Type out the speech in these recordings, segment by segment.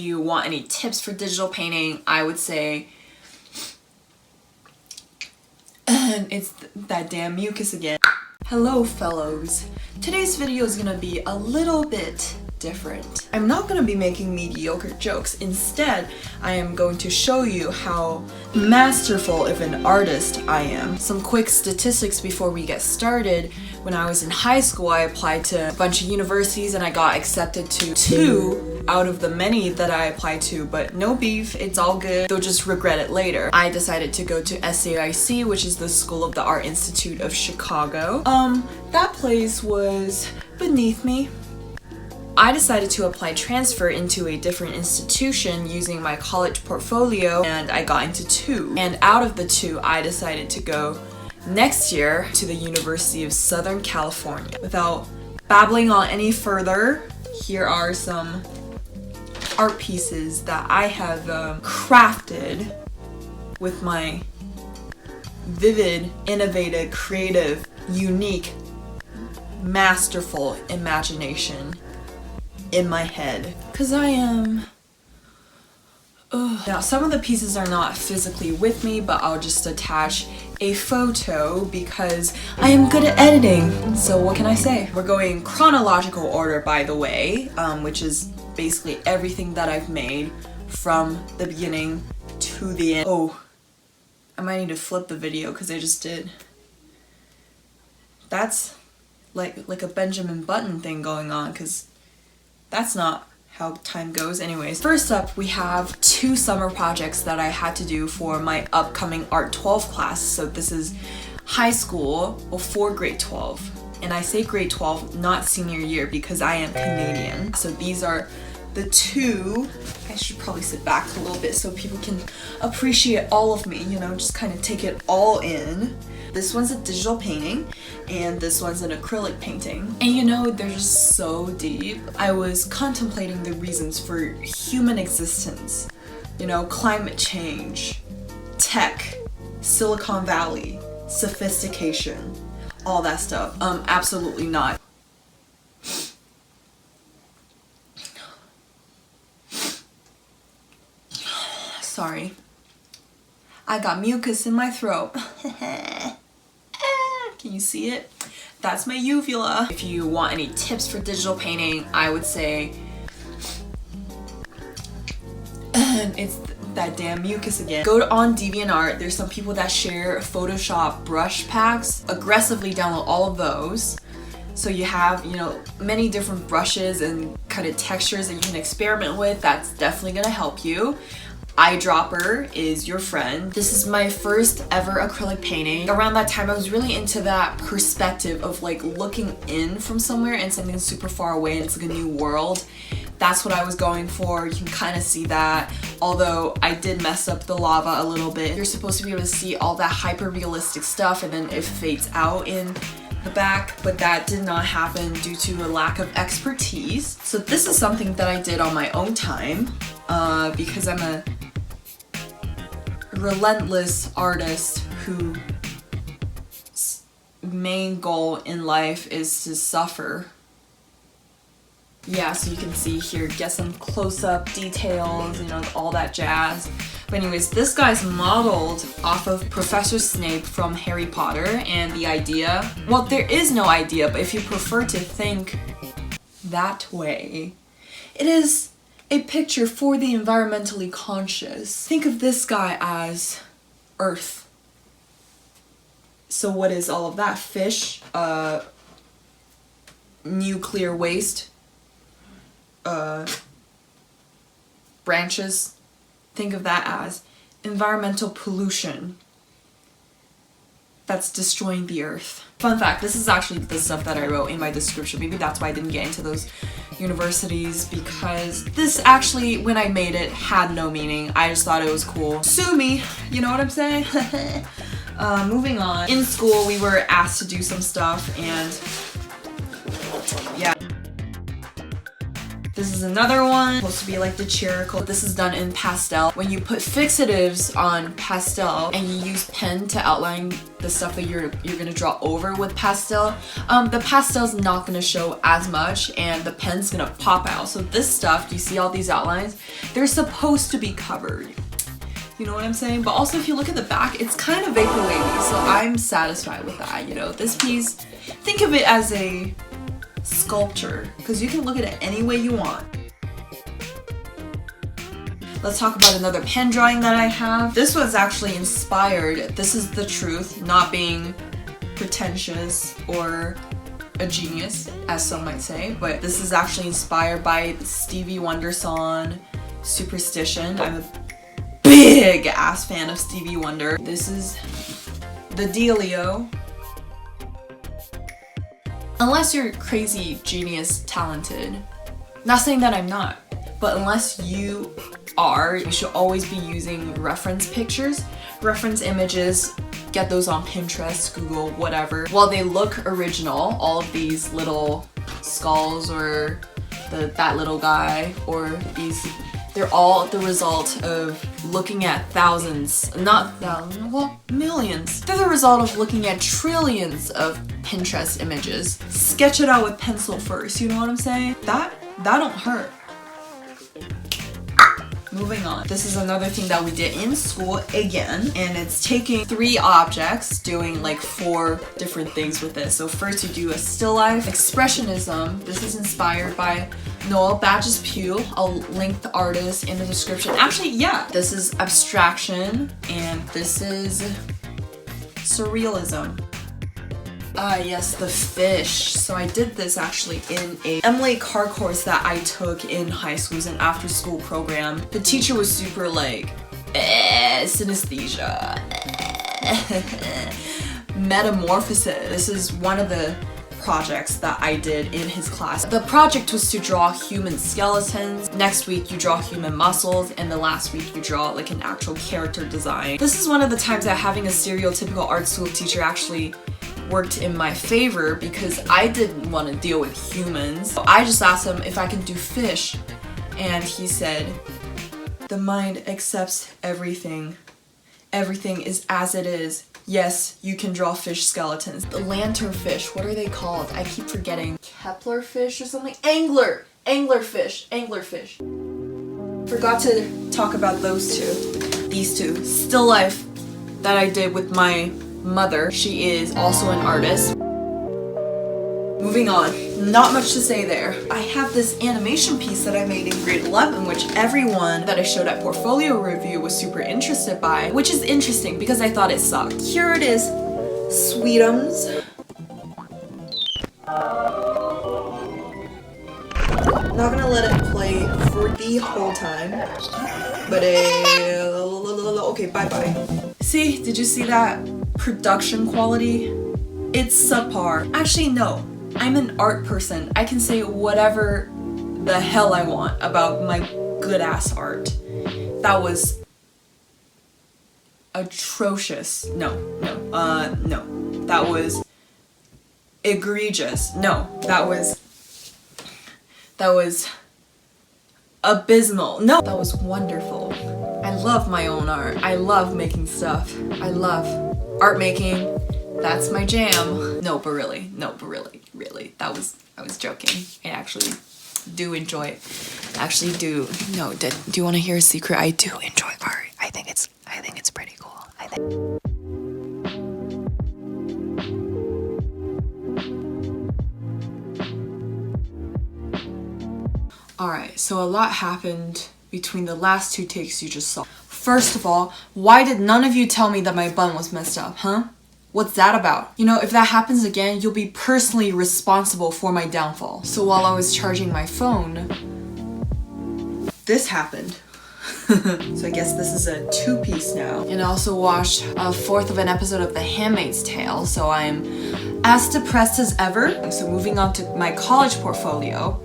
you want any tips for digital painting, I would say, it's that damn mucus again. Hello fellows, today's video is gonna be a little bit different. I'm not gonna be making mediocre jokes. Instead, I am going to show you how masterful of an artist I am. Some quick statistics before we get started. When I was in high school, I applied to a bunch of universities and I got accepted to 2 out of the many that I applied to, but no beef, it's all good. They'll just regret it later. I decided to go to SAIC, which is the School of the Art Institute of Chicago. That place was beneath me. I decided to apply transfer into a different institution using my college portfolio, and I got into 2. And out of the 2, I decided to go next year to the University of Southern California. Without babbling on any further, here are some art pieces that I have crafted with my vivid, innovative, creative, unique, masterful imagination in my head. Cause I am... Now some of the pieces are not physically with me, but I'll just attach a photo because I am good at editing. So what can I say? We're going chronological order, by the way, which is basically everything that I've made from the beginning to the end. Oh, I might need to flip the video because I just did. That's like a Benjamin Button thing going on, because that's not how time goes. Anyways, first up we have 2 summer projects that I had to do for my upcoming Art 12 class. So this is high school before grade 12. And I say grade 12, not senior year, because I am Canadian. So these are the 2. I should probably sit back a little bit so people can appreciate all of me, you know, just kind of take it all in. This one's a digital painting, and this one's an acrylic painting. And you know, they're just so deep. I was contemplating the reasons for human existence. You know, climate change, tech, Silicon Valley, sophistication, all that stuff. Absolutely not. Sorry. I got mucus in my throat. Can you see it? That's my uvula. If you want any tips for digital painting, I would say it's that damn mucus again. Go on DeviantArt. There's some people that share Photoshop brush packs. Aggressively download all of those. So you have, you know, many different brushes and kind of textures that you can experiment with. That's definitely gonna help you. Eyedropper is your friend. This is my first ever acrylic painting. Around that time I was really into that perspective of like looking in from somewhere and something super far away and it's like a new world. That's what I was going for. You can kind of see that, although I did mess up the lava a little bit. You're supposed to be able to see all that hyper realistic stuff and then it fades out in the back, but that did not happen due to a lack of expertise. So this is something that I did on my own time because I'm a relentless artist whose main goal in life is to suffer. Yeah, so you can see here, get some close-up details, you know, all that jazz. But anyways, this guy's modeled off of Professor Snape from Harry Potter, and the idea, well, there is no idea, but if you prefer to think that way, it is a picture for the environmentally conscious. Think of this guy as Earth. So what is all of that? Fish, nuclear waste, branches. Think of that as environmental pollution that's destroying the earth. Fun fact, this is actually the stuff that I wrote in my description. Maybe that's why I didn't get into those universities, because this actually, when I made it, had no meaning. I just thought it was cool. Sue me, you know what I'm saying? Moving on. In school, we were asked to do some stuff, and yeah. This is another one, supposed to be like the Chirico. This is done in pastel. When you put fixatives on pastel and you use pen to outline the stuff that you're gonna draw over with pastel, the pastel's not gonna show as much and the pen's gonna pop out. So this stuff, you see all these outlines, they're supposed to be covered. You know what I'm saying? But also if you look at the back, it's kind of vaporwavy, so I'm satisfied with that, you know? This piece, think of it as a sculpture, because you can look at it any way you want. Let's talk about another pen drawing that I have. This was actually inspired, this is the truth, not being pretentious or a genius, as some might say, but this is actually inspired by Stevie Wonder's song, Superstition. I'm a big ass fan of Stevie Wonder. This is the dealio. Unless you're crazy, genius, talented, not saying that I'm not, but unless you are, you should always be using reference pictures, reference images, get those on Pinterest, Google, whatever. While they look original, all of these little skulls or that little guy or these, they're all the result of looking at thousands, not thousands, well, millions. They're the result of looking at trillions of Pinterest images. Sketch it out with pencil first, you know what I'm saying? That don't hurt. Moving on. This is another thing that we did in school again, and it's taking 3 objects, doing like 4 different things with it. So first you do a still life, expressionism. This is inspired by Noel Badges Pugh. I'll link the artist in the description. Actually, yeah, this is abstraction, and this is surrealism. Yes, the fish. So I did this actually in a Emily Carr course that I took in high school. It was an after school program. The teacher was super like, synesthesia, metamorphosis. This is one of the projects that I did in his class. The project was to draw human skeletons. Next week you draw human muscles, and the last week you draw like an actual character design. This is one of the times that having a stereotypical art school teacher actually worked in my favor, because I didn't want to deal with humans. So I just asked him if I could do fish, and he said, the mind accepts everything. Everything is as it is. Yes, you can draw fish skeletons. The lanternfish, what are they called? I keep forgetting. Kepler fish or something? Anglerfish. Forgot to talk about those two. These two. Still life that I did with my mother. She is also an artist. Moving on. Not much to say there. I have this animation piece that I made in grade 11, which everyone that I showed at portfolio review was super interested by, which is interesting because I thought it sucked. Here it is, Sweetums. Not gonna let it play for the whole time, but okay, bye-bye. See, did you see that production quality? It's subpar. Actually, no. I'm an art person. I can say whatever the hell I want about my good ass art. That was atrocious. No. That was egregious. No, that was abysmal. No, that was wonderful. I love my own art. I love making stuff. I love art making. That's my jam. No, but really, I was joking. I actually do enjoy it. Actually do. No, do you want to hear a secret? I do enjoy art. I think it's pretty cool. Alright, so a lot happened between the last 2 takes you just saw. First of all, why did none of you tell me that my bun was messed up, huh? What's that about? You know, if that happens again, you'll be personally responsible for my downfall. So while I was charging my phone, this happened. So I guess this is a 2-piece now. And I also watched a 4th of an episode of The Handmaid's Tale, so I'm as depressed as ever. So moving on to my college portfolio.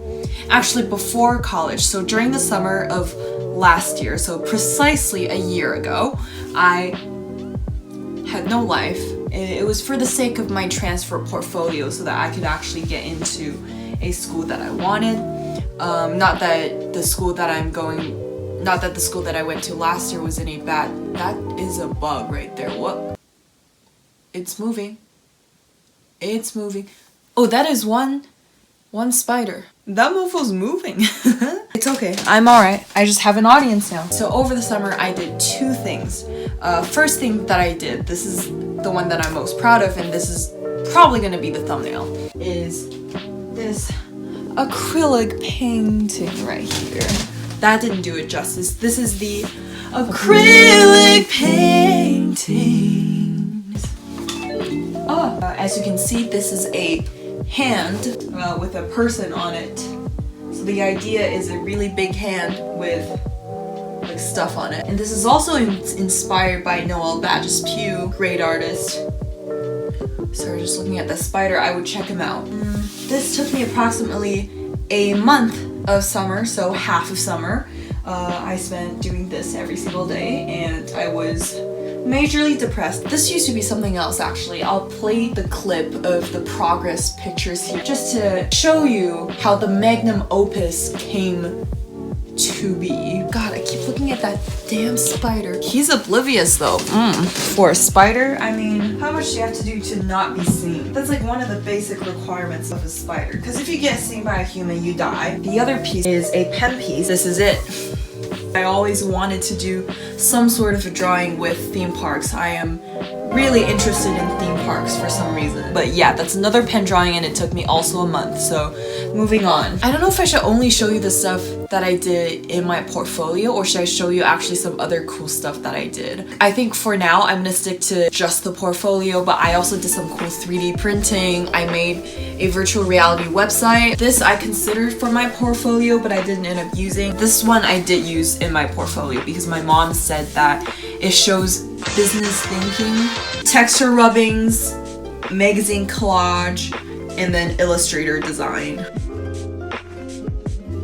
Actually before college, so during the summer of last year, so precisely a year ago, I had no life. It was for the sake of my transfer portfolio so that I could actually get into a school that I wanted. Not that the school that I went to last year was any bad. That is a bug right there. What? It's moving. It's moving. Oh, that is one spider. That mofo's moving. It's okay. I'm alright. I just have an audience now. So over the summer, I did 2 things. First thing that I did, this is the one that I'm most proud of, and this is probably gonna be the thumbnail, is this acrylic painting right here. That didn't do it justice. This is the acrylic paintings. As you can see, this is a hand with a person on it. So the idea is a really big hand with like stuff on it. And this is also inspired by Noel Badges-Pugh, great artist. Sorry, just looking at the spider, I would check him out. This took me approximately a month of summer, so half of summer. I spent doing this every single day, and I was majorly depressed. This used to be something else actually. I'll play the clip of the progress pictures here just to show you how the magnum opus came to be. God, I keep looking at that damn spider. He's oblivious though. For a spider, I mean, how much do you have to do to not be seen? That's like one of the basic requirements of a spider. Because if you get seen by a human, you die. The other piece is a pen piece. This is it. I always wanted to do some sort of a drawing with theme parks. I am really interested in theme parks for some reason. But yeah, that's another pen drawing, and it took me also a month, so moving on. I don't know if I should only show you the stuff that I did in my portfolio, or should I show you actually some other cool stuff that I did. I think for now I'm gonna stick to just the portfolio, but I also did some cool 3D printing. I made a virtual reality website. This I considered for my portfolio, but I didn't end up using. This one I did use in my portfolio because my mom said that it shows business thinking, texture rubbings, magazine collage, and then Illustrator design.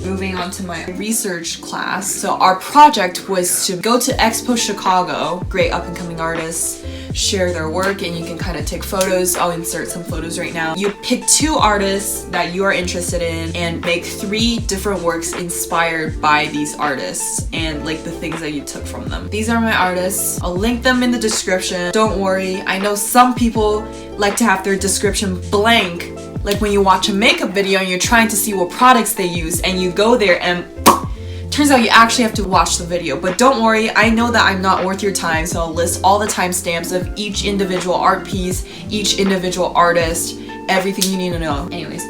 Moving on to my research class. So our project was to go to Expo Chicago, great up-and-coming artists, share their work, and you can kind of take photos. I'll insert some photos right now. You pick 2 artists that you are interested in and make 3 different works inspired by these artists and like the things that you took from them. These are my artists. I'll link them in the description. Don't worry, I know some people like to have their description blank, like when you watch a makeup video and you're trying to see what products they use and you go there and turns out you actually have to watch the video. But don't worry, I know that I'm not worth your time, so I'll list all the timestamps of each individual art piece, each individual artist, everything you need to know. Anyways,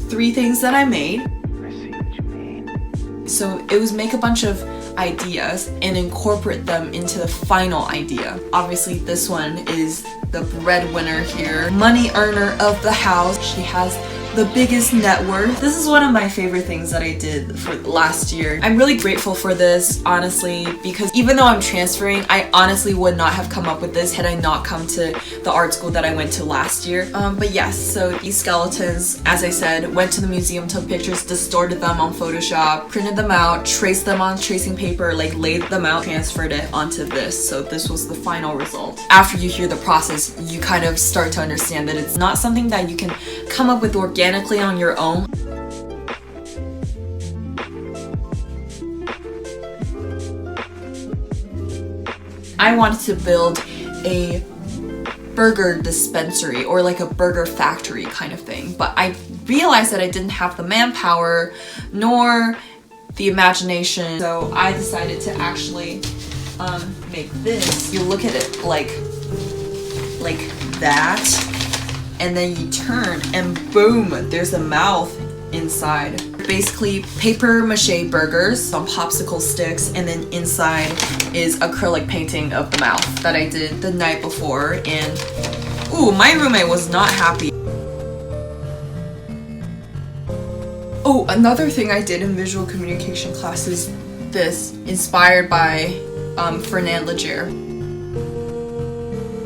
3 things that I made. I see what you mean. So it was make a bunch of ideas and incorporate them into the final idea. Obviously this one is the breadwinner here, money earner of the house. She has the biggest net worth. This is one of my favorite things that I did for last year. I'm really grateful for this, honestly, because even though I'm transferring, I honestly would not have come up with this had I not come to the art school that I went to last year. But yes, so these skeletons, as I said, went to the museum, took pictures, distorted them on Photoshop, printed them out, traced them on tracing paper, like laid them out, transferred it onto this. So this was the final result. After you hear the process, you kind of start to understand that it's not something that you can come up with organically on your own. I wanted to build a burger dispensary or like a burger factory kind of thing, but I realized that I didn't have the manpower nor the imagination, so I decided to actually make this. You look at it like that, and then you turn and boom, there's a mouth inside. Basically paper mache burgers on popsicle sticks, and then inside is acrylic painting of the mouth that I did the night before, and ooh, my roommate was not happy. Oh, another thing I did in visual communication class is this, inspired by Fernand Léger.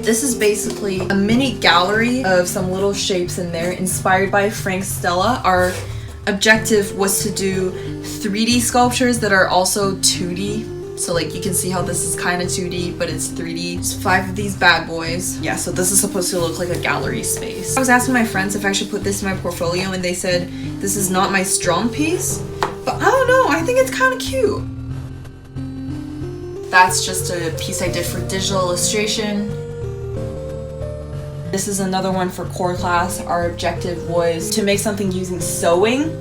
This is basically a mini gallery of some little shapes in there inspired by Stella. Our objective was to do 3D sculptures that are also 2D So like you can see how this is kind of 2D, but it's 3D. There's 5 of these bad boys. Yeah, so this is supposed to look like a gallery space. I was asking my friends if I should put this in my portfolio, and they said this is not my strong piece, but I don't know, I think it's kind of cute. That's just a piece I did for digital illustration. This is another one for core class. Our objective was to make something using sewing,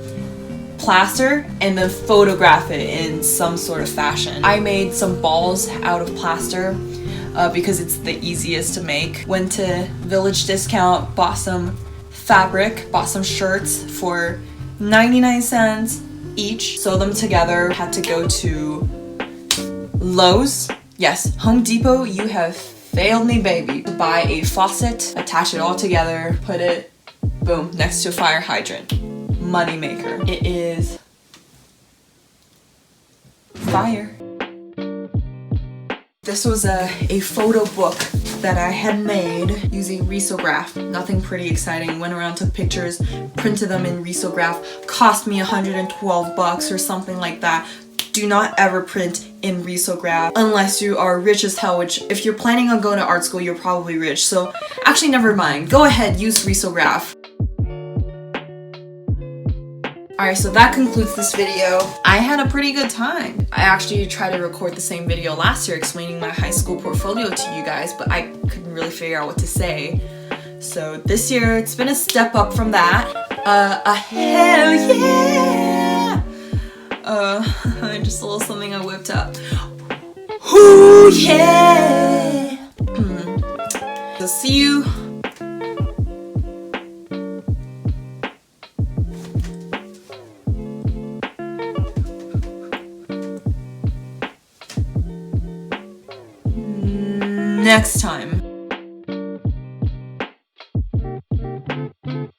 plaster, and then photograph it in some sort of fashion. I made some balls out of plaster because it's the easiest to make. Went to Village Discount, bought some fabric, bought some shirts for 99 cents each, sew them together. Had to go to Lowe's. Yes, Home Depot, you have failed me, baby. To buy a faucet, attach it all together, put it, boom, next to a fire hydrant. Money maker. It is fire. This was a photo book that I had made using risograph. Nothing pretty exciting. Went around, took pictures, printed them in risograph. Cost me 112 bucks or something like that. Do not ever print in risograph unless you are rich as hell, which if you're planning on going to art school, you're probably rich. So actually never mind. Go ahead, use risograph. Alright, so that concludes this video. I had a pretty good time. I actually tried to record the same video last year explaining my high school portfolio to you guys, but I couldn't really figure out what to say. So this year, it's been a step up from that. Hell yeah! Just a little something I whipped up. Ooh yeah! So see you next time.